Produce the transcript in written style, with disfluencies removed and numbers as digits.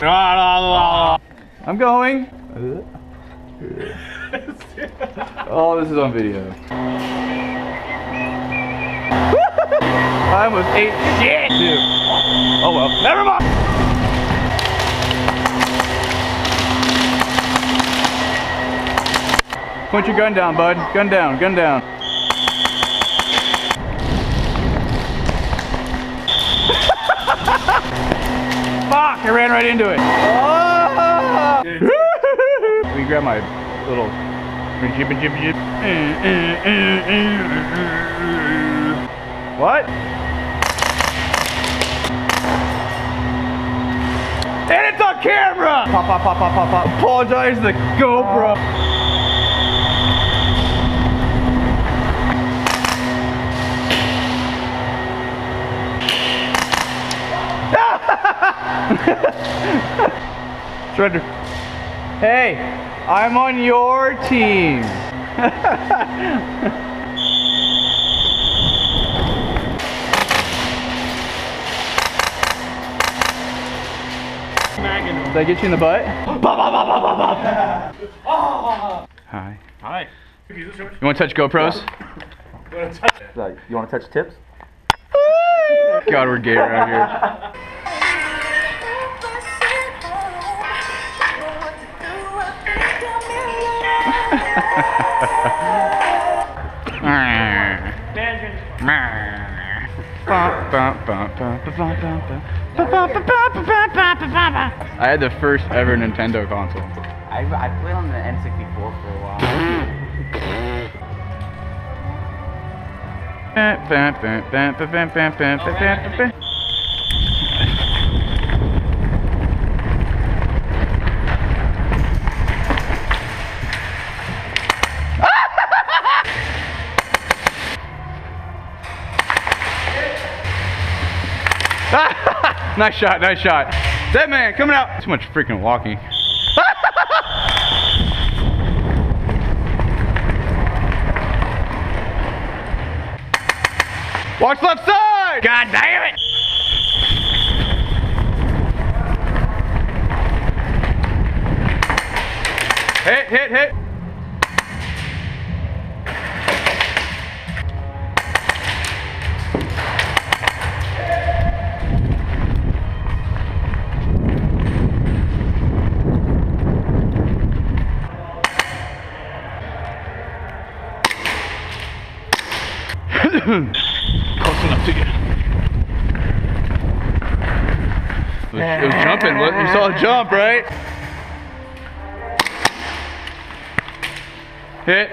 I'm going. Oh, this is on video. I almost ate shit, dude. Oh well, never mind. Put your gun down, bud. Gun down, gun down. Fuck, I ran right into it. Oh! Let me grab my little jib. What? And it's on camera! Pop. Apologize to the GoPro. Surrender. Hey, I'm on your team. Did I get you in the butt? Hi. Hi. You want to touch GoPros? You want to touch tips? God, we're gay around here. I had the first ever Nintendo console. I played on the N64 for a while. Nice shot, nice shot. That man coming out. Too much freaking walking. Watch left side! God damn it! Hit. Close enough to you. It was jumping. Look, you saw a jump, right? Hit.